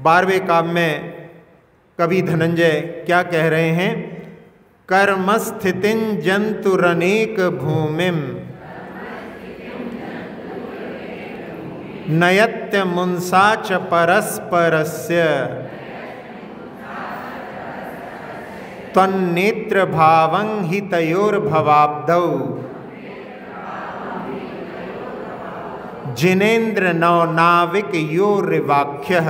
12वें काव्य में कवि धनंजय क्या कह रहे हैं? कर्मस्थितिं जंतुरनेक भूमिम नयत्य मुंसा च परस्परस्य त्वन्नेत्र भावं हि तयोर्भवाब्धौ जिनेन्द्र नौ नाविक योरिवाख्यः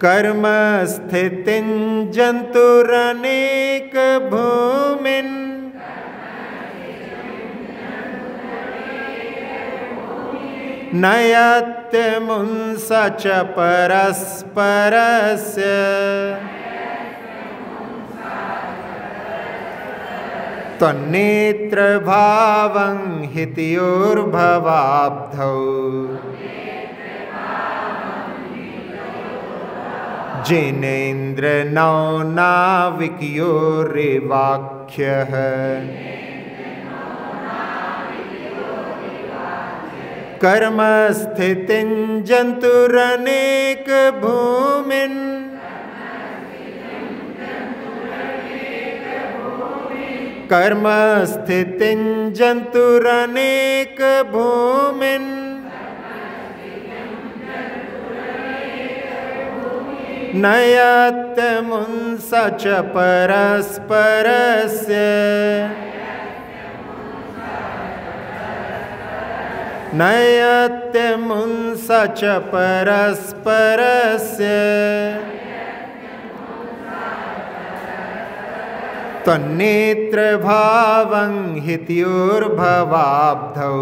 कर्म स्थितिं जंतुरनेक भूमिन् नयत्य मुंसा च परस्परस्य त्वन्नेत्र भावं हि तयोर्भवाब्धौ जिनेन्द्र नौ नाविकयोरिवाख्यः कर्म स्थितिं जंतुरनेक भूमिन् कर्म स्थितिं जंतुरनेक भूमिन् नयत्य मुंसा च परस्परस्य नयत्य मुंसा च परस्परस्य त्वन्नेत्र भावं हि तयोर्भवाब्धौ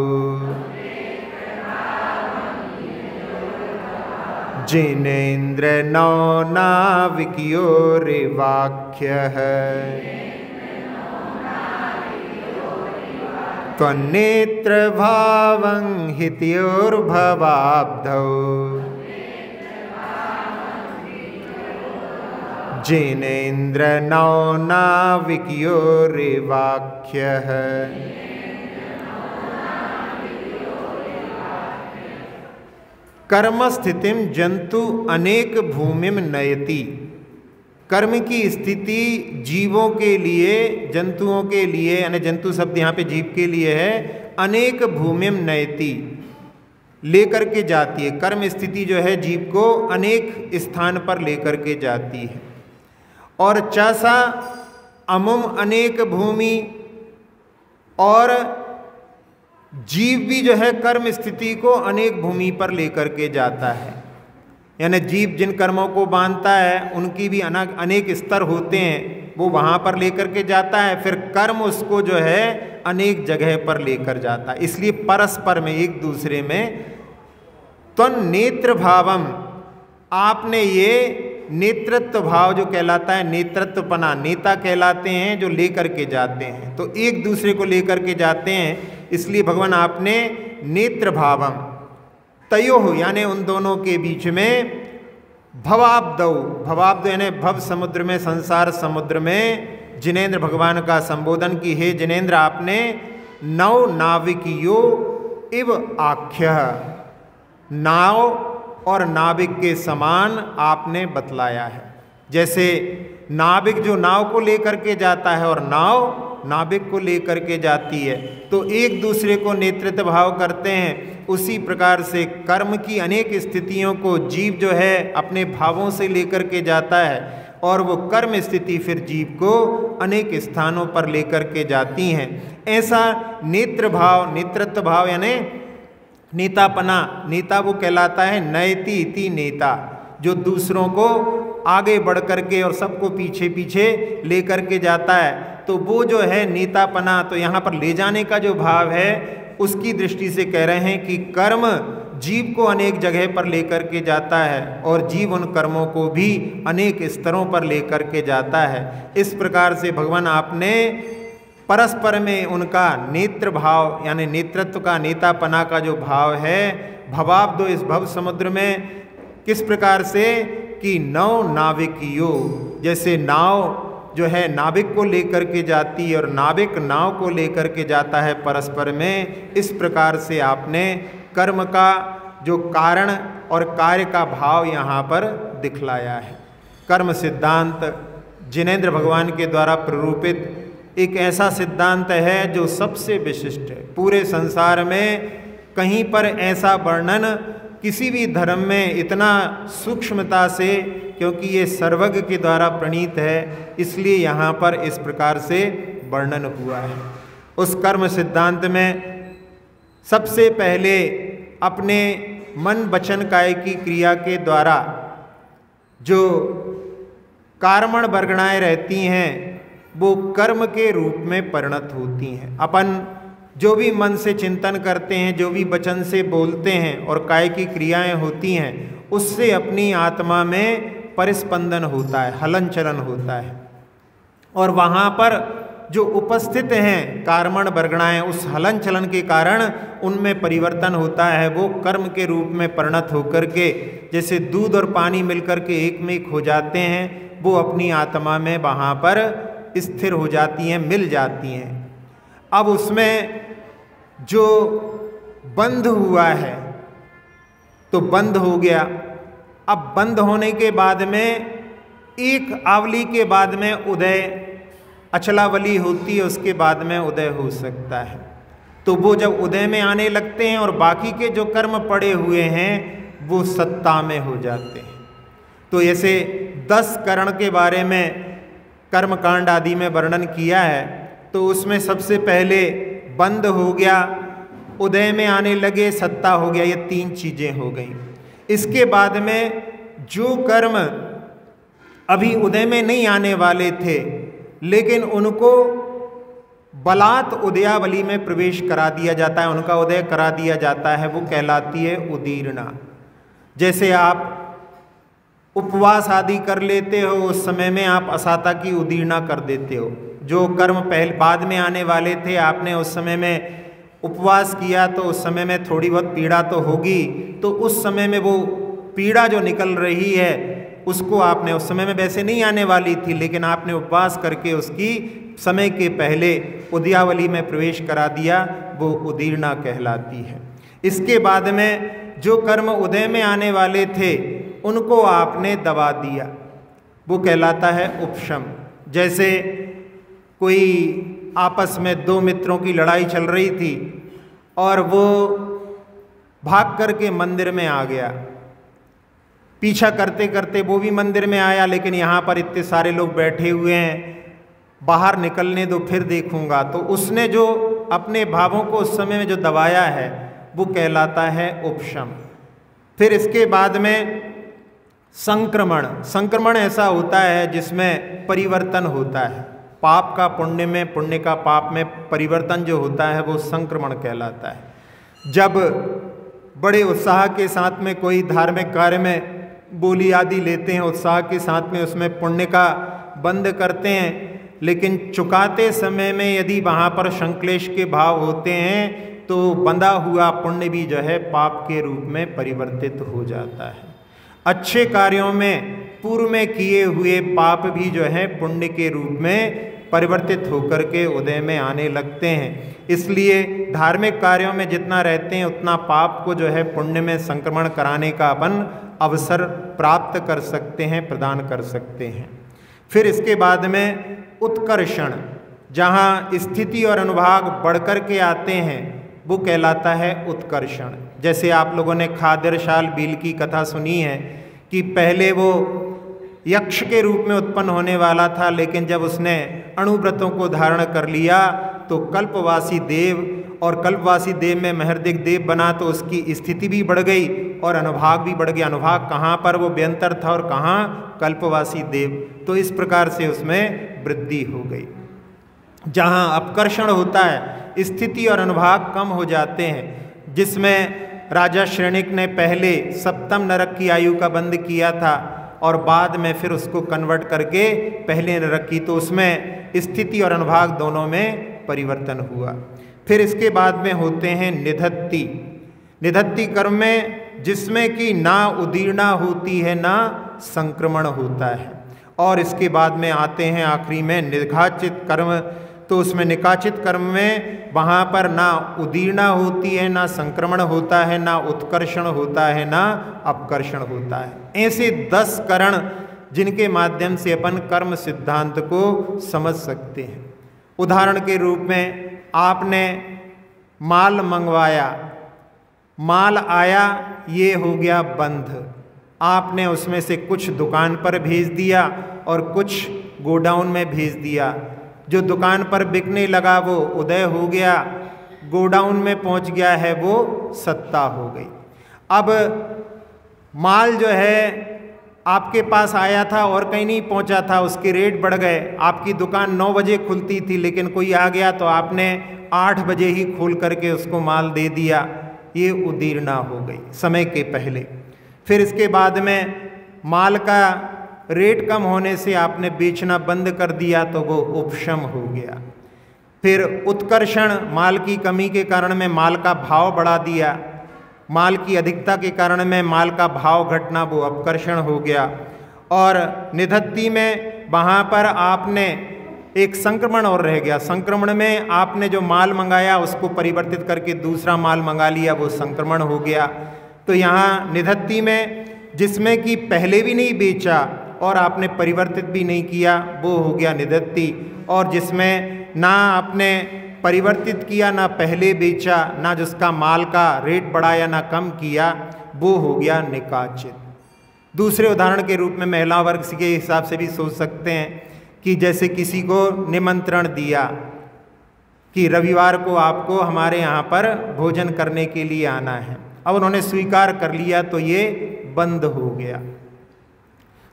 जिनेन्द्र नौ नाविकयोरिवाख्यः त्वन्नेत्र भावं हि तयोर्भवाब्धौ जिनेन्द्र नौ नाविकयोरिवाख्यः कर्म स्थितिम जंतु अनेक भूमिम नयति। कर्म की स्थिति जीवों के लिए, जंतुओं के लिए, यानी जंतु शब्द यहाँ पे जीव के लिए है, अनेक भूमिम नयति, लेकर के जाती है। कर्म स्थिति जो है जीव को अनेक स्थान पर लेकर के जाती है। और चासा अमुम अनेक भूमि, और जीव भी जो है कर्म स्थिति को अनेक भूमि पर लेकर के जाता है। यानी जीव जिन कर्मों को बांधता है उनकी भी अनेक स्तर होते हैं, वो वहाँ पर लेकर के जाता है। फिर कर्म उसको जो है अनेक जगह पर लेकर जाता है। इसलिए परस्पर में, एक दूसरे में। त्वन्नेत्र भावम, आपने ये नेतृत्व भाव जो कहलाता है, नेतृत्वपना, नेता कहलाते हैं जो लेकर के जाते हैं, तो एक दूसरे को लेकर के जाते हैं। इसलिए भगवान आपने नेत्र भावम तयोः, यानी उन दोनों के बीच में, भवाब्दौ, भवाब्द यानी भव समुद्र में, संसार समुद्र में जिनेन्द्र भगवान का संबोधन की, हे जिनेन्द्र आपने नौ नाविकियो इव आख्यः, नाव और नाविक के समान आपने बतलाया है। जैसे नाविक जो नाव को लेकर के जाता है और नाव नाविक को लेकर के जाती है, तो एक दूसरे को नेतृत्व भाव करते हैं। उसी प्रकार से कर्म की अनेक स्थितियों को जीव जो है अपने भावों से लेकर के जाता है, और वो कर्म स्थिति फिर जीव को अनेक स्थानों पर लेकर के जाती हैं। ऐसा नेत्र भाव, नेतृत्व भाव यानी नेतापना, नेता वो कहलाता है नयति इति नेता, जो दूसरों को आगे बढ़ करके और सबको पीछे पीछे लेकर के जाता है, तो वो जो है नेतापना। तो यहाँ पर ले जाने का जो भाव है उसकी दृष्टि से कह रहे हैं कि कर्म जीव को अनेक जगह पर लेकर के जाता है और जीव उन कर्मों को भी अनेक स्तरों पर लेकर के जाता है। इस प्रकार से भगवान आपने परस्पर में उनका नेत्र भाव यानी नेतृत्व का, नेतापना का जो भाव है, भवाब्दो, इस भव समुद्र में किस प्रकार से कि नौ नाविकियो, जैसे नाव जो है नाविक को लेकर के जाती है और नाविक नाव को लेकर के जाता है परस्पर में, इस प्रकार से आपने कर्म का जो कारण और कार्य का भाव यहाँ पर दिखलाया है। कर्म सिद्धांत जिनेंद्र भगवान के द्वारा प्ररूपित एक ऐसा सिद्धांत है जो सबसे विशिष्ट है। पूरे संसार में कहीं पर ऐसा वर्णन किसी भी धर्म में इतना सूक्ष्मता से, क्योंकि ये सर्वज्ञ के द्वारा प्रणीत है, इसलिए यहाँ पर इस प्रकार से वर्णन हुआ है। उस कर्म सिद्धांत में सबसे पहले अपने मन वचन काय की क्रिया के द्वारा जो कार्मण वर्गणाएं रहती हैं वो कर्म के रूप में परिणत होती हैं। अपन जो भी मन से चिंतन करते हैं, जो भी वचन से बोलते हैं और काय की क्रियाएं होती हैं, उससे अपनी आत्मा में परिस्पंदन होता है, हलन चलन होता है। और वहाँ पर जो उपस्थित हैं कार्मण वर्गणाएं, उस हलन चलन के कारण उनमें परिवर्तन होता है। वो कर्म के रूप में परिणत होकर के जैसे दूध और पानी मिलकर के एक में एक हो जाते हैं, वो अपनी आत्मा में वहाँ पर स्थिर हो जाती हैं, मिल जाती हैं। अब उसमें जो बंध हुआ है तो बंद हो गया। अब बंद होने के बाद में एक आवली के बाद में उदय, अचलावली होती है, उसके बाद में उदय हो सकता है। तो वो जब उदय में आने लगते हैं और बाकी के जो कर्म पड़े हुए हैं वो सत्ता में हो जाते हैं। तो ऐसे 10 करण के बारे में कर्मकांड आदि में वर्णन किया है। तो उसमें सबसे पहले बंद हो गया, उदय में आने लगे, सत्ता हो गया, ये 3 चीज़ें हो गई। इसके बाद में जो कर्म अभी उदय में नहीं आने वाले थे लेकिन उनको बलात् उदयावली में प्रवेश करा दिया जाता है, उनका उदय करा दिया जाता है, वो कहलाती है उदीर्णा। जैसे आप उपवास आदि कर लेते हो, उस समय में आप असाता की उदीर्णा कर देते हो। जो कर्म पहले बाद में आने वाले थे, आपने उस समय में उपवास किया तो उस समय में थोड़ी बहुत पीड़ा तो होगी, तो उस समय में वो पीड़ा जो निकल रही है उसको आपने उस समय में वैसे नहीं आने वाली थी, लेकिन आपने उपवास करके उसकी समय के पहले उदयावली में प्रवेश करा दिया, वो उदीर्णा कहलाती है। इसके बाद में जो कर्म उदय में आने वाले थे उनको आपने दबा दिया, वो कहलाता है उपशम। जैसे कोई आपस में 2 मित्रों की लड़ाई चल रही थी और वो भाग करके मंदिर में आ गया, पीछा करते करते वो भी मंदिर में आया, लेकिन यहाँ पर इतने सारे लोग बैठे हुए हैं, बाहर निकलने दो फिर देखूंगा। तो उसने जो अपने भावों को उस समय में जो दबाया है वो कहलाता है उपशम। फिर इसके बाद में संक्रमण। संक्रमण ऐसा होता है जिसमें परिवर्तन होता है, पाप का पुण्य में, पुण्य का पाप में परिवर्तन जो होता है वो संक्रमण कहलाता है। जब बड़े उत्साह के साथ में कोई धार्मिक कार्य में बोली आदि लेते हैं, उत्साह के साथ में उसमें पुण्य का बंद करते हैं, लेकिन चुकाते समय में यदि वहाँ पर संक्लेश के भाव होते हैं तो बंधा हुआ पुण्य भी जो है पाप के रूप में परिवर्तित हो जाता है। अच्छे कार्यों में पूर्व में किए हुए पाप भी जो है पुण्य के रूप में परिवर्तित होकर के उदय में आने लगते हैं। इसलिए धार्मिक कार्यों में जितना रहते हैं उतना पाप को जो है पुण्य में संक्रमण कराने का अपन अवसर प्राप्त कर सकते हैं, प्रदान कर सकते हैं। फिर इसके बाद में उत्कर्षण, जहाँ स्थिति और अनुभाग बढ़कर के आते हैं वो कहलाता है उत्कर्षण। जैसे आप लोगों ने खादरशाल बील की कथा सुनी है कि पहले वो यक्ष के रूप में उत्पन्न होने वाला था, लेकिन जब उसने अणुव्रतों को धारण कर लिया तो कल्पवासी देव, और कल्पवासी देव में महर्दिक देव बना तो उसकी स्थिति भी बढ़ गई और अनुभाग भी बढ़ गया। अनुभाग कहाँ पर वो व्यंतर था और कहाँ कल्पवासी देव, तो इस प्रकार से उसमें वृद्धि हो गई। जहाँ अपकर्षण होता है, स्थिति और अनुभाग कम हो जाते हैं, जिसमें राजा श्रेणिक ने पहले सप्तम नरक की आयु का बंद किया था और बाद में फिर उसको कन्वर्ट करके पहले नरक की, तो उसमें स्थिति और अनुभाग दोनों में परिवर्तन हुआ। फिर इसके बाद में होते हैं निधत्ति। निधत्ति कर्म में जिसमें कि ना उदीर्णा होती है ना संक्रमण होता है। और इसके बाद में आते हैं आखिरी में निघाचित कर्म। तो उसमें निकाचित कर्म में वहाँ पर ना उदीर्णा होती है, ना संक्रमण होता है, ना उत्कर्षण होता है, ना अपकर्षण होता है। ऐसे 10 करण जिनके माध्यम से अपन कर्म सिद्धांत को समझ सकते हैं। उदाहरण के रूप में आपने माल मंगवाया, माल आया, ये हो गया बंध। आपने उसमें से कुछ दुकान पर भेज दिया और कुछ गोडाउन में भेज दिया। जो दुकान पर बिकने लगा वो उदय हो गया, गोडाउन में पहुंच गया है वो सत्ता हो गई। अब माल जो है आपके पास आया था और कहीं नहीं पहुंचा था, उसके रेट बढ़ गए। आपकी दुकान 9 बजे खुलती थी, लेकिन कोई आ गया तो आपने 8 बजे ही खोल करके उसको माल दे दिया। ये उदीर्णा हो गई समय के पहले। फिर इसके बाद में माल का रेट कम होने से आपने बेचना बंद कर दिया तो वो उपशम हो गया। फिर उत्कर्षण, माल की कमी के कारण में माल का भाव बढ़ा दिया, माल की अधिकता के कारण में माल का भाव घटना, वो अपकर्षण हो गया। और निधत्ति में वहाँ पर आपने एक संक्रमण और रह गया। संक्रमण में आपने जो माल मंगाया उसको परिवर्तित करके दूसरा माल मंगा लिया, वो संक्रमण हो गया। तो यहाँ निधत्ति में जिसमें कि पहले भी नहीं बेचा और आपने परिवर्तित भी नहीं किया, वो हो गया निधत्ति। और जिसमें ना आपने परिवर्तित किया, ना पहले बेचा, ना जिसका माल का रेट बढ़ाया, ना कम किया, वो हो गया निकाचित। दूसरे उदाहरण के रूप में महिला वर्ग के हिसाब से भी सोच सकते हैं कि जैसे किसी को निमंत्रण दिया कि रविवार को आपको हमारे यहाँ पर भोजन करने के लिए आना है। अब उन्होंने स्वीकार कर लिया तो ये बंद हो गया।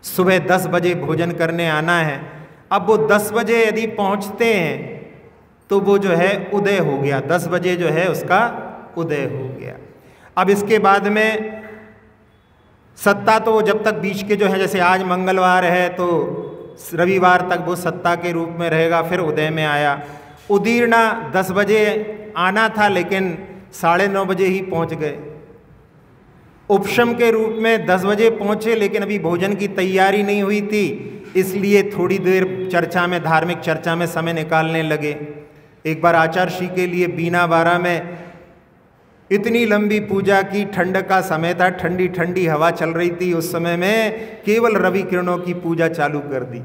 सुबह 10 बजे भोजन करने आना है। अब वो 10 बजे यदि पहुँचते हैं तो वो जो है उदय हो गया, 10 बजे जो है उसका उदय हो गया। अब इसके बाद में सत्ता तो जब तक बीच के जो है, जैसे आज मंगलवार है तो रविवार तक वो सत्ता के रूप में रहेगा, फिर उदय में आया। उदीर्णा 10 बजे आना था लेकिन 9:30 बजे ही पहुंच गए। उपशम के रूप में 10 बजे पहुंचे लेकिन अभी भोजन की तैयारी नहीं हुई थी, इसलिए थोड़ी देर चर्चा में, धार्मिक चर्चा में समय निकालने लगे। एक बार आचार्य श्री के लिए बीना बारा में इतनी लंबी पूजा की, ठंड का समय था, ठंडी ठंडी हवा चल रही थी। उस समय में केवल रवि किरणों की पूजा चालू कर दी।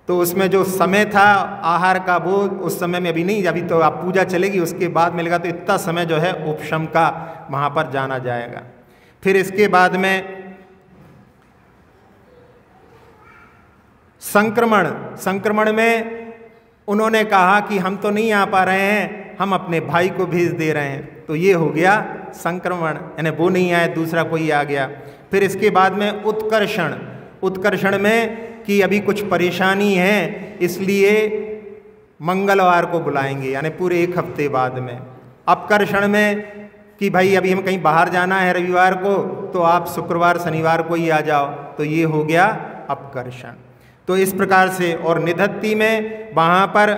तो उसमें जो समय था आहार का, वो उस समय में अभी नहीं, अभी तो आप पूजा चलेगी उसके बाद मिलेगा। तो इतना समय जो है उपशम का वहाँ पर जाना जाएगा। फिर इसके बाद में संक्रमण, संक्रमण में उन्होंने कहा कि हम तो नहीं आ पा रहे हैं, हम अपने भाई को भेज दे रहे हैं। तो ये हो गया संक्रमण, यानी वो नहीं आए, दूसरा कोई आ गया। फिर इसके बाद में उत्कर्षण, उत्कर्षण में कि अभी कुछ परेशानी है इसलिए मंगलवार को बुलाएंगे, यानी पूरे 1 हफ्ते बाद में। अपकर्षण में कि भाई अभी हम कहीं बाहर जाना है रविवार को, तो आप शुक्रवार शनिवार को ही आ जाओ, तो ये हो गया अपकर्षण। तो इस प्रकार से। और निधत्ति में वहाँ पर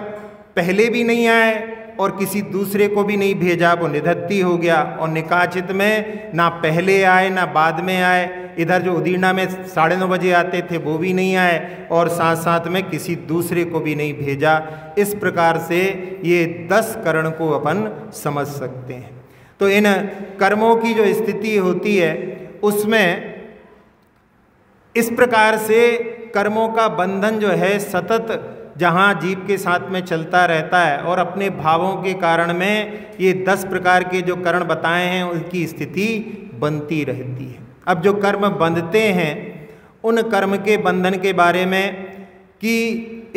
पहले भी नहीं आए और किसी दूसरे को भी नहीं भेजा, वो निधत्ति हो गया। और निकाचित में ना पहले आए ना बाद में आए। इधर जो उदीर्णा में 9:30 बजे आते थे वो भी नहीं आए, और साथ साथ में किसी दूसरे को भी नहीं भेजा। इस प्रकार से ये 10 करण को अपन समझ सकते हैं। तो इन कर्मों की जो स्थिति होती है उसमें इस प्रकार से कर्मों का बंधन जो है सतत जहाँ जीव के साथ में चलता रहता है, और अपने भावों के कारण में ये 10 प्रकार के जो करण बताए हैं उनकी स्थिति बनती रहती है। अब जो कर्म बंधते हैं उन कर्म के बंधन के बारे में कि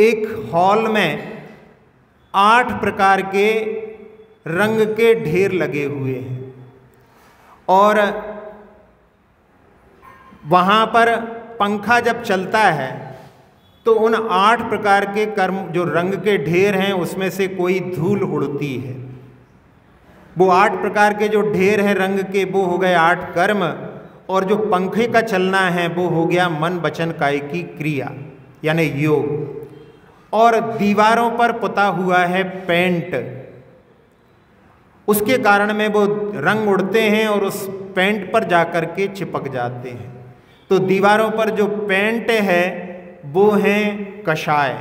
एक हॉल में 8 प्रकार के रंग के ढेर लगे हुए हैं, और वहाँ पर पंखा जब चलता है तो उन 8 प्रकार के कर्म जो रंग के ढेर हैं उसमें से कोई धूल उड़ती है। वो 8 प्रकार के जो ढेर हैं रंग के, वो हो गए 8 कर्म, और जो पंखे का चलना है वो हो गया मन वचन काय की क्रिया यानी योग। और दीवारों पर पुता हुआ है पेंट, उसके कारण में वो रंग उड़ते हैं और उस पेंट पर जाकर के चिपक जाते हैं। तो दीवारों पर जो पेंट है वो हैं कषाय,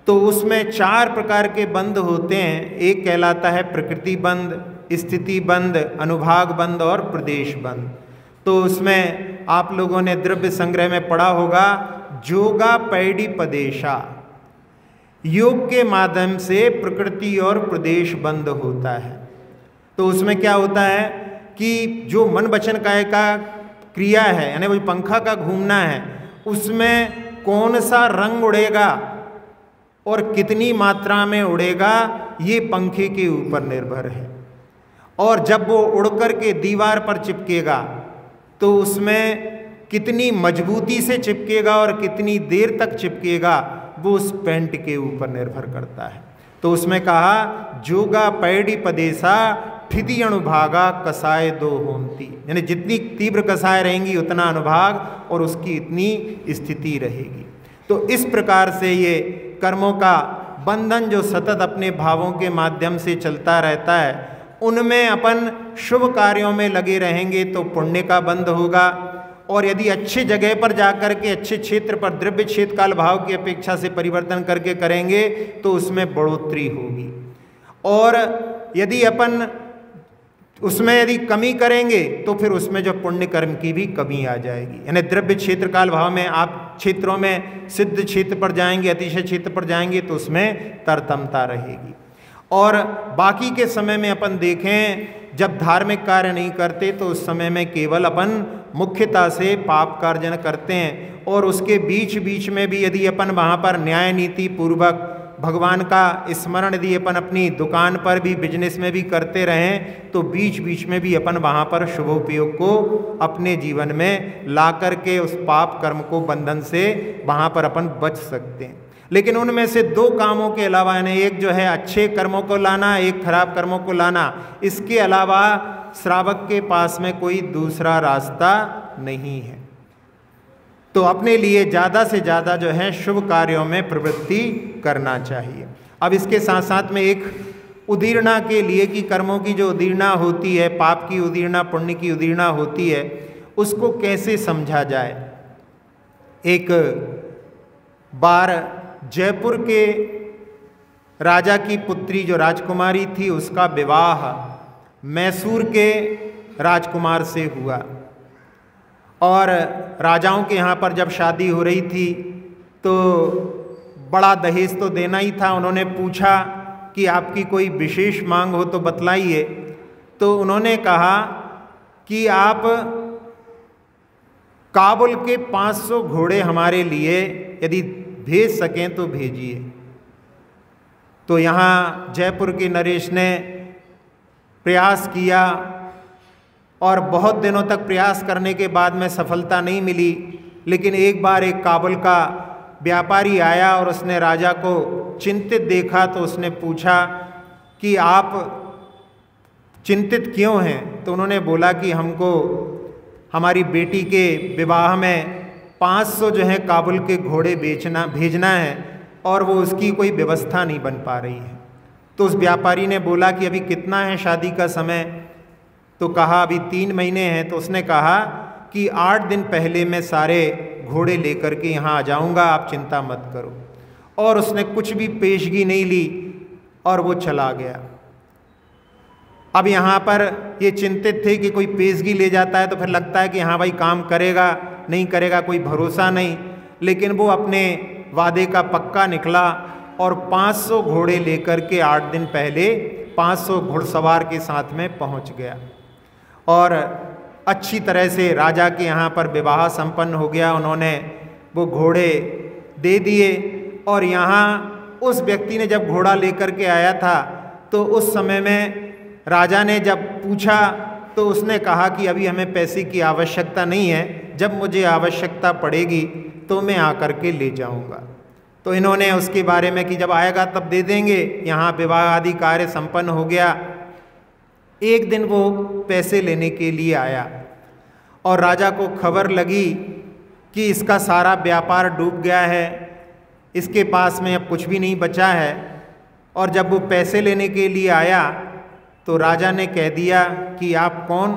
तो उसमें 4 प्रकार के बंध होते हैं। एक कहलाता है प्रकृति बंध, स्थिति बंध, अनुभाग बंध और प्रदेश बंध। तो उसमें आप लोगों ने द्रव्य संग्रह में पढ़ा होगा जोगा पैडी पदेशा, योग के माध्यम से प्रकृति और प्रदेश बंध होता है। तो उसमें क्या होता है कि जो मन वचन काया का क्रिया है, यानी वो पंखा का घूमना है, उसमें कौन सा रंग उड़ेगा और कितनी मात्रा में उड़ेगा, ये पंखे के ऊपर निर्भर है। और जब वो उड़ कर के दीवार पर चिपकेगा तो उसमें कितनी मजबूती से चिपकेगा और कितनी देर तक चिपकेगा, वो उस पेंट के ऊपर निर्भर करता है। तो उसमें कहा जोगा पैडी पदेशा फिदी अनुभागा कसाय दो होंती, यानी जितनी तीव्र कसाय रहेंगी उतना अनुभाग और उसकी इतनी स्थिति रहेगी। तो इस प्रकार से ये कर्मों का बंधन जो सतत अपने भावों के माध्यम से चलता रहता है, उनमें अपन शुभ कार्यों में लगे रहेंगे तो पुण्य का बंध होगा, और यदि अच्छे जगह पर जाकर के अच्छे क्षेत्र पर द्रव्य क्षेत्र काल भाव की अपेक्षा से परिवर्तन करके करेंगे तो उसमें बढ़ोतरी होगी। और यदि अपन उसमें यदि कमी करेंगे तो फिर उसमें जो पुण्य कर्म की भी कमी आ जाएगी। यानी द्रव्य क्षेत्र काल भाव में आप क्षेत्रों में सिद्ध क्षेत्र पर जाएंगे, अतिशय क्षेत्र पर जाएंगे तो उसमें तरतमता रहेगी। और बाकी के समय में अपन देखें जब धार्मिक कार्य नहीं करते तो उस समय में केवल अपन मुख्यता से पाप कार्जन करते हैं, और उसके बीच बीच में भी यदि अपन वहाँ पर न्याय नीति पूर्वक भगवान का स्मरण यदि अपन अपनी दुकान पर भी बिजनेस में भी करते रहें तो बीच बीच में भी अपन वहाँ पर शुभोपयोग को अपने जीवन में ला करके उस पाप कर्म को बंधन से वहाँ पर अपन बच सकते हैं। लेकिन उनमें से 2 कामों के अलावा, यानी एक जो है अच्छे कर्मों को लाना, एक खराब कर्मों को लाना, इसके अलावा श्रावक के पास में कोई दूसरा रास्ता नहीं है। तो अपने लिए ज़्यादा से ज़्यादा जो है शुभ कार्यों में प्रवृत्ति करना चाहिए। अब इसके साथ साथ में एक उदीर्णा के लिए कि कर्मों की जो उदीर्णा होती है, पाप की उदीर्णा, पुण्य की उदीर्णा होती है, उसको कैसे समझा जाए। एक बार जयपुर के राजा की पुत्री जो राजकुमारी थी, उसका विवाह मैसूर के राजकुमार से हुआ, और राजाओं के यहाँ पर जब शादी हो रही थी तो बड़ा दहेज तो देना ही था। उन्होंने पूछा कि आपकी कोई विशेष मांग हो तो बतलाइए। तो उन्होंने कहा कि आप काबुल के 500 घोड़े हमारे लिए यदि भेज सकें तो भेजिए। तो यहाँ जयपुर के नरेश ने प्रयास किया और बहुत दिनों तक प्रयास करने के बाद में सफलता नहीं मिली। लेकिन एक बार एक काबुल का व्यापारी आया और उसने राजा को चिंतित देखा, तो उसने पूछा कि आप चिंतित क्यों हैं। तो उन्होंने बोला कि हमको हमारी बेटी के विवाह में 500 जो है काबुल के घोड़े भेजना है और वो उसकी कोई व्यवस्था नहीं बन पा रही है। तो उस व्यापारी ने बोला कि अभी कितना है शादी का समय। तो कहा अभी 3 महीने हैं। तो उसने कहा कि 8 दिन पहले मैं सारे घोड़े लेकर के यहाँ आ जाऊँगा, आप चिंता मत करो। और उसने कुछ भी पेशगी नहीं ली और वो चला गया। अब यहाँ पर ये चिंतित थे कि कोई पेशगी ले जाता है तो फिर लगता है कि हाँ भाई काम करेगा नहीं करेगा, कोई भरोसा नहीं। लेकिन वो अपने वादे का पक्का निकला और 500 घोड़े लेकर के 8 दिन पहले 500 घुड़सवार के साथ में पहुँच गया और अच्छी तरह से राजा के यहाँ पर विवाह संपन्न हो गया। उन्होंने वो घोड़े दे दिए और यहाँ उस व्यक्ति ने जब घोड़ा लेकर के आया था तो उस समय में राजा ने जब पूछा तो उसने कहा कि अभी हमें पैसे की आवश्यकता नहीं है, जब मुझे आवश्यकता पड़ेगी तो मैं आकर के ले जाऊंगा। तो इन्होंने उसके बारे में कि जब आएगा तब दे देंगे। यहाँ विवाह आदि कार्य संपन्न हो गया। एक दिन वो पैसे लेने के लिए आया और राजा को खबर लगी कि इसका सारा व्यापार डूब गया है, इसके पास में अब कुछ भी नहीं बचा है। और जब वो पैसे लेने के लिए आया तो राजा ने कह दिया कि आप कौन।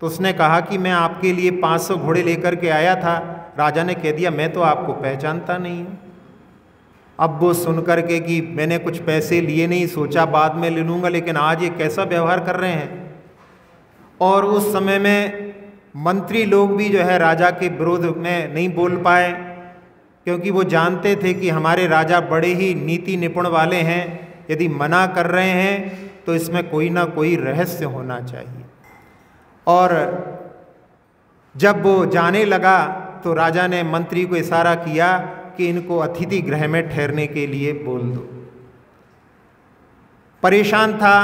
तो उसने कहा कि मैं आपके लिए 500 घोड़े लेकर के आया था। राजा ने कह दिया मैं तो आपको पहचानता नहीं हूँ। अब वो सुन कर के कि मैंने कुछ पैसे लिए नहीं, सोचा बाद में ले लूँगा, लेकिन आज ये कैसा व्यवहार कर रहे हैं। और उस समय में मंत्री लोग भी जो है राजा के विरोध में नहीं बोल पाए, क्योंकि वो जानते थे कि हमारे राजा बड़े ही नीति निपुण वाले हैं, यदि मना कर रहे हैं तो इसमें कोई ना कोई रहस्य होना चाहिए। और जब वो जाने लगा तो राजा ने मंत्री को इशारा किया कि इनको अतिथि गृह में ठहरने के लिए बोल दो। परेशान था,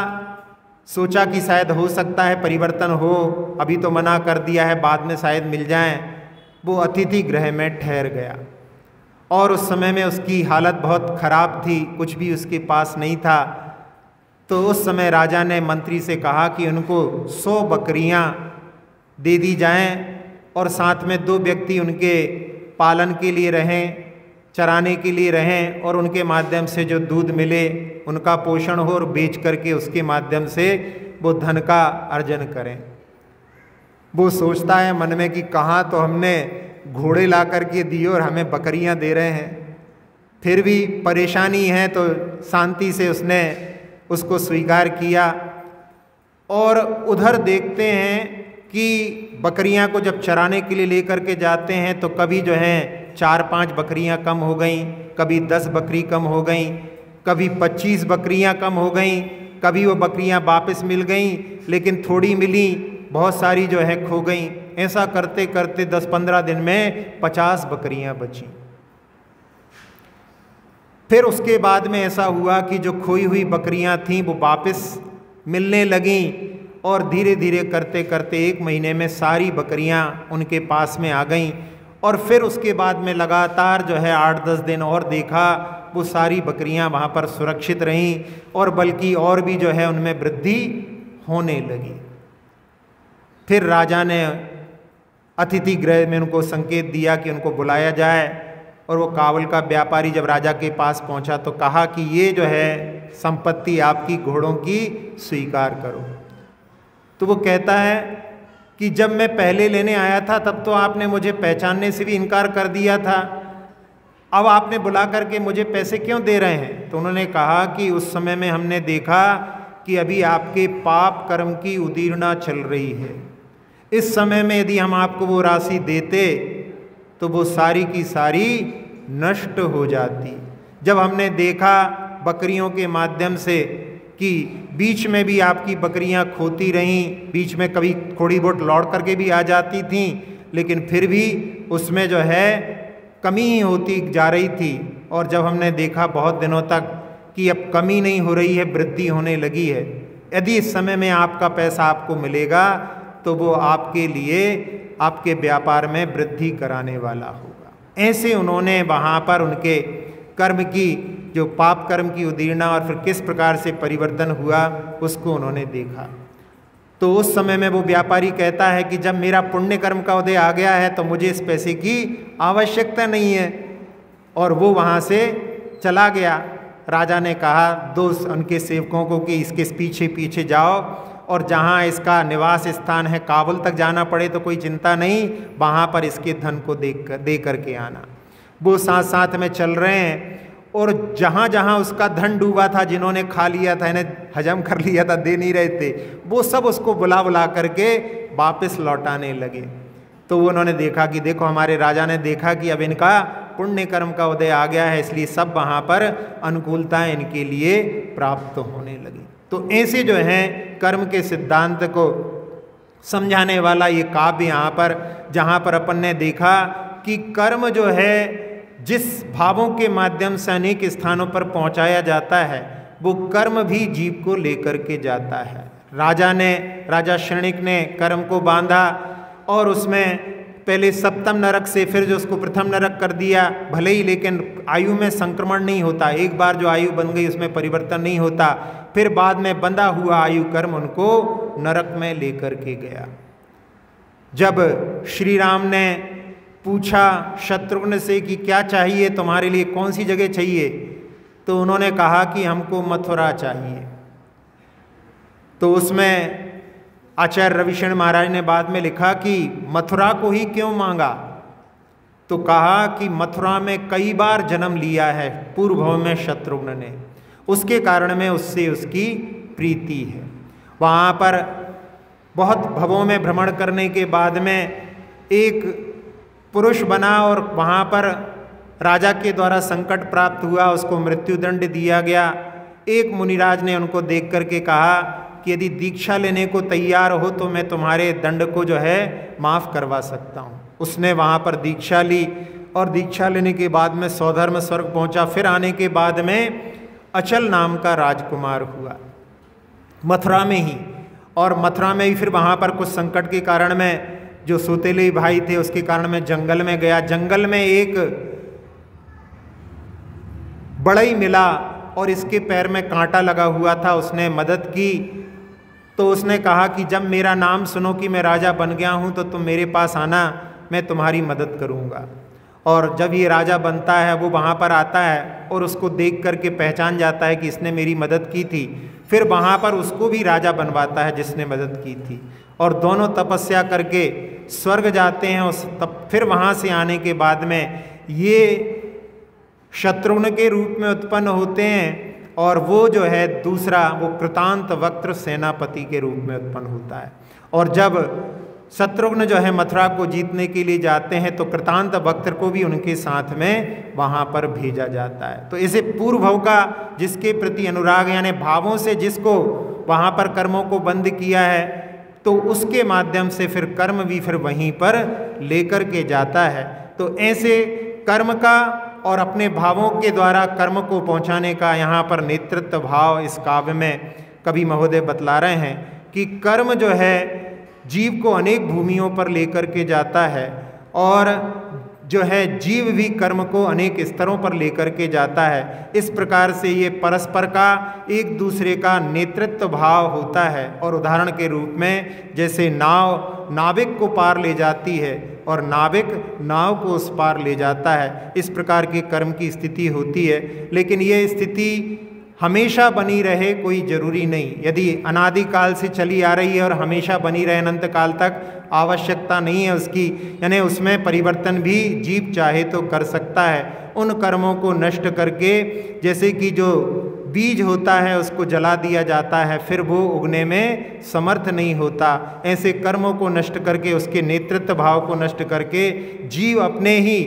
सोचा कि शायद हो सकता है परिवर्तन हो, अभी तो मना कर दिया है, बाद में शायद मिल जाएं। वो अतिथि गृह में ठहर गया और उस समय में उसकी हालत बहुत खराब थी, कुछ भी उसके पास नहीं था। तो उस समय राजा ने मंत्री से कहा कि उनको 100 बकरियां दे दी जाएं और साथ में 2 व्यक्ति उनके पालन के लिए रहें, चराने के लिए रहें, और उनके माध्यम से जो दूध मिले उनका पोषण हो और बेच करके उसके माध्यम से वो धन का अर्जन करें। वो सोचता है मन में कि कहाँ तो हमने घोड़े ला करके दिए और हमें बकरियां दे रहे हैं। फिर भी परेशानी है तो शांति से उसने उसको स्वीकार किया। और उधर देखते हैं कि बकरियां को जब चराने के लिए लेकर के जाते हैं तो कभी जो है 4-5 बकरियां कम हो गईं, कभी 10 बकरी कम हो गईं, कभी 25 बकरियां कम हो गईं, कभी वो बकरियां वापस मिल गईं, लेकिन थोड़ी मिली, बहुत सारी जो है खो गईं। ऐसा करते करते 10-15 दिन में 50 बकरियां बची। फिर उसके बाद में ऐसा हुआ कि जो खोई हुई बकरियां थीं वो वापस मिलने लगीं और धीरे धीरे करते करते 1 महीने में सारी बकरियां उनके पास में आ गईं। और फिर उसके बाद में लगातार जो है 8-10 दिन और देखा, वो सारी बकरियां वहाँ पर सुरक्षित रहीं और बल्कि और भी जो है उनमें वृद्धि होने लगी। फिर राजा ने अतिथि गृह में उनको संकेत दिया कि उनको बुलाया जाए, और वो काबुल का व्यापारी जब राजा के पास पहुंचा तो कहा कि ये जो है संपत्ति आपकी, घोड़ों की, स्वीकार करो। तो वो कहता है कि जब मैं पहले लेने आया था तब तो आपने मुझे पहचानने से भी इनकार कर दिया था, अब आपने बुला करके मुझे पैसे क्यों दे रहे हैं? तो उन्होंने कहा कि उस समय में हमने देखा कि अभी आपके पाप कर्म की उदीर्णा चल रही है, इस समय में यदि हम आपको वो राशि देते तो वो सारी की सारी नष्ट हो जाती। जब हमने देखा बकरियों के माध्यम से कि बीच में भी आपकी बकरियां खोती रहीं, बीच में कभी थोड़ी बहुत लौट करके भी आ जाती थीं, लेकिन फिर भी उसमें जो है कमी ही होती जा रही थी। और जब हमने देखा बहुत दिनों तक कि अब कमी नहीं हो रही है, वृद्धि होने लगी है, यदि इस समय में आपका पैसा आपको मिलेगा तो वो आपके लिए आपके व्यापार में वृद्धि कराने वाला होगा। ऐसे उन्होंने वहाँ पर उनके कर्म की, जो पाप कर्म की उदीर्णा और फिर किस प्रकार से परिवर्तन हुआ उसको उन्होंने देखा। तो उस समय में वो व्यापारी कहता है कि जब मेरा पुण्य कर्म का उदय आ गया है तो मुझे इस पैसे की आवश्यकता नहीं है, और वो वहाँ से चला गया। राजा ने कहा 2 उनके सेवकों को कि इसके पीछे पीछे जाओ, और जहाँ इसका निवास स्थान है काबुल तक जाना पड़े तो कोई चिंता नहीं, वहाँ पर इसके धन को दे करके आना। वो साथ साथ में चल रहे हैं, और जहाँ जहाँ उसका धन डूबा था, जिन्होंने खा लिया था, इन्हें हजम कर लिया था, दे नहीं रहे थे, वो सब उसको बुला बुला करके वापस लौटाने लगे। तो उन्होंने देखा कि देखो हमारे राजा ने देखा कि अब इनका पुण्य कर्म का उदय आ गया है, इसलिए सब वहाँ पर अनुकूलताएं इनके लिए प्राप्त होने लगी। तो ऐसे जो हैं कर्म के सिद्धांत को समझाने वाला ये काव्य यहाँ पर, जहाँ पर अपन ने देखा कि कर्म जो है जिस भावों के माध्यम से अनेक स्थानों पर पहुँचाया जाता है, वो कर्म भी जीव को लेकर के जाता है। राजा शरणिक ने कर्म को बांधा और उसमें पहले सप्तम नरक से फिर जो उसको प्रथम नरक कर दिया, भले ही लेकिन आयु में संक्रमण नहीं होता, एक बार जो आयु बन गई उसमें परिवर्तन नहीं होता, फिर बाद में बंधा हुआ आयु कर्म उनको नरक में लेकर के गया। जब श्री राम ने पूछा शत्रुघ्न से कि क्या चाहिए तुम्हारे लिए, कौन सी जगह चाहिए, तो उन्होंने कहा कि हमको मथुरा चाहिए। तो उसमें आचार्य रविशरण महाराज ने बाद में लिखा कि मथुरा को ही क्यों मांगा, तो कहा कि मथुरा में कई बार जन्म लिया है पूर्व भव में शत्रुघ्न ने, उसके कारण में उससे उसकी प्रीति है। वहाँ पर बहुत भवों में भ्रमण करने के बाद में एक पुरुष बना और वहाँ पर राजा के द्वारा संकट प्राप्त हुआ, उसको मृत्युदंड दिया गया। एक मुनिराज ने उनको देख करके कहा कि यदि दीक्षा लेने को तैयार हो तो मैं तुम्हारे दंड को जो है माफ़ करवा सकता हूँ। उसने वहाँ पर दीक्षा ली और दीक्षा लेने के बाद में सौधर्म स्वर्ग पहुँचा। फिर आने के बाद में अचल नाम का राजकुमार हुआ मथुरा में ही, और मथुरा में ही फिर वहाँ पर कुछ संकट के कारण में जो सौतेले भाई थे उसके कारण में जंगल में गया। जंगल में एक बढ़ई मिला और इसके पैर में कांटा लगा हुआ था, उसने मदद की। तो उसने कहा कि जब मेरा नाम सुनो कि मैं राजा बन गया हूँ तो तुम मेरे पास आना, मैं तुम्हारी मदद करूँगा। और जब ये राजा बनता है वो वहाँ पर आता है और उसको देख करके पहचान जाता है कि इसने मेरी मदद की थी। फिर वहाँ पर उसको भी राजा बनवाता है जिसने मदद की थी, और दोनों तपस्या करके स्वर्ग जाते हैं। फिर वहाँ से आने के बाद में ये शत्रुघ्न के रूप में उत्पन्न होते हैं, और वो जो है दूसरा वो कृतांत वक्त्र सेनापति के रूप में उत्पन्न होता है। और जब शत्रुघ्न जो है मथुरा को जीतने के लिए जाते हैं तो कृतांत वक्त्र को भी उनके साथ में वहाँ पर भेजा जाता है। तो इसे पूर्व भव का जिसके प्रति अनुराग यानी भावों से जिसको वहाँ पर कर्मों को बंद किया है, तो उसके माध्यम से फिर कर्म भी फिर वहीं पर लेकर के जाता है। तो ऐसे कर्म का और अपने भावों के द्वारा कर्म को पहुँचाने का यहाँ पर नेतृत्व भाव इस काव्य में कवि महोदय बतला रहे हैं कि कर्म जो है जीव को अनेक भूमियों पर लेकर के जाता है, और जो है जीव भी कर्म को अनेक स्तरों पर लेकर के जाता है। इस प्रकार से ये परस्पर का एक दूसरे का नेतृत्व भाव होता है। और उदाहरण के रूप में जैसे नाव नाविक को पार ले जाती है और नाविक नाव को उस पार ले जाता है, इस प्रकार की कर्म की स्थिति होती है। लेकिन ये स्थिति हमेशा बनी रहे कोई जरूरी नहीं। यदि अनादिकाल से चली आ रही है और हमेशा बनी रहे अनंत काल तक, आवश्यकता नहीं है उसकी, यानी उसमें परिवर्तन भी जीव चाहे तो कर सकता है। उन कर्मों को नष्ट करके, जैसे कि जो बीज होता है उसको जला दिया जाता है फिर वो उगने में समर्थ नहीं होता, ऐसे कर्मों को नष्ट करके उसके नेतृत्व भाव को नष्ट करके जीव अपने ही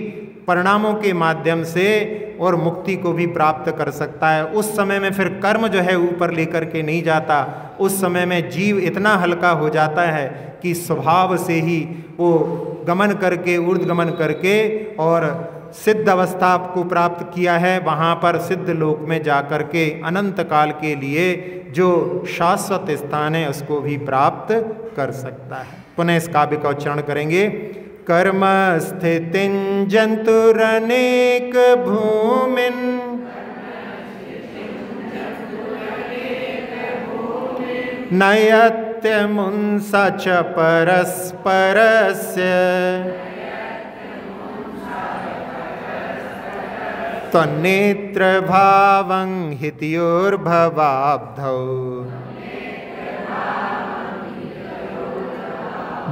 परिणामों के माध्यम से और मुक्ति को भी प्राप्त कर सकता है। उस समय में फिर कर्म जो है ऊपर लेकर के नहीं जाता, उस समय में जीव इतना हल्का हो जाता है कि स्वभाव से ही वो गमन करके ऊर्ध्वगमन करके और सिद्ध अवस्था को प्राप्त किया है, वहाँ पर सिद्ध लोक में जा कर के अनंत काल के लिए जो शाश्वत स्थान है उसको भी प्राप्त कर सकता है। पुनः इस काव्य का उच्चारण करेंगे। कर्म स्थितिं जंतुरनेक भूमिन नयत्यमुंसा च परस्परस्य त्वन्नेत्रभावं हितयोर्भवाब्धौ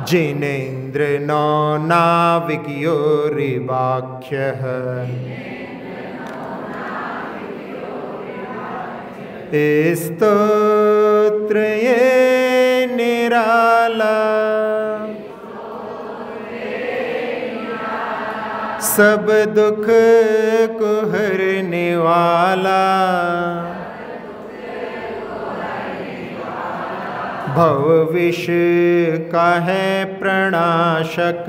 जिनेन्द्र नो नाविकयोरिवाख्यः स्तोत्र ये निराला सब दुख को हरने वाला भव विष का है प्रणाशक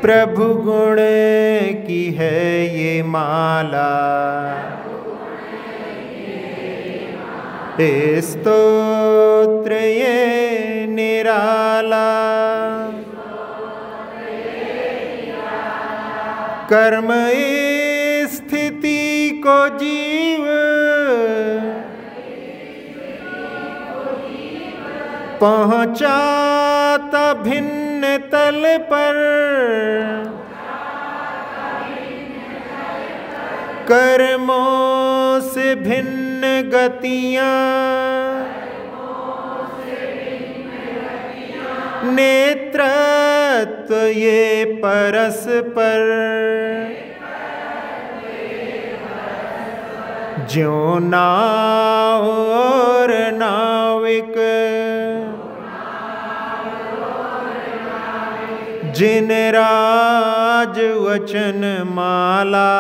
प्रभु गुण की है ये माला स्तोत्र ये निराला कर्म स्थिति को जीव पहुँचाता भिन्न तल पर कर्मों से भिन्न गतियाँ नेत्रत्व ये परस्पर ज्यों नाव और नाविक जिन राज वचन माला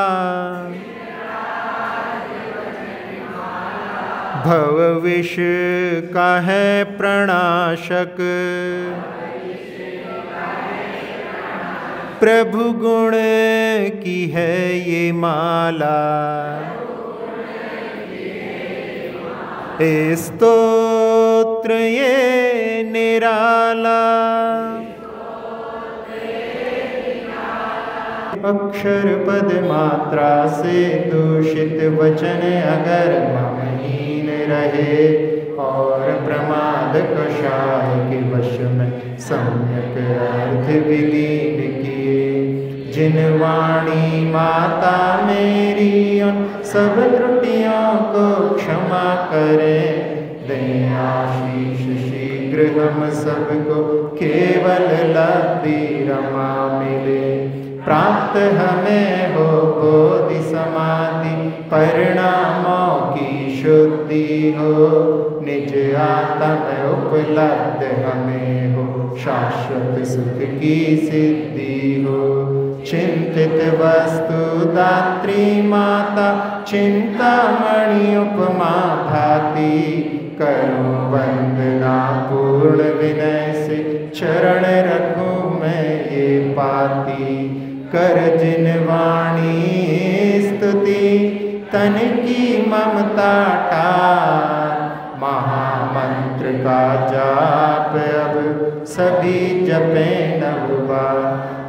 भव विष का है प्रणाशक प्रभु गुण की है ये माला स्तोत्र ये निराला अक्षर पद मात्रा से दूषित वचन अगर ममहीन रहे और प्रमाद कषाय के वश में सम्यक अर्थ विलीन किए जिन वाणी माता मेरी उन सब त्रुटियों को क्षमा करे दें आशीष शीघ्र हम सबको केवल लब्धि रमा मिले प्राप्त हमें हो बोधि समाधि परिणामों की शुद्धि हो निज आत्म उपलब्ध हमें हो शाश्वत सुख की सिद्धि हो चिंतित वस्तु दात्री माता चिंतामणि उपमा भाती करूं वंदना पूर्ण विनय से चरण रखूं मैं ये पाती कर जिन वाणी स्तुति तन की ममता टार महामंत्र का जाप अब सभी जपे नव बार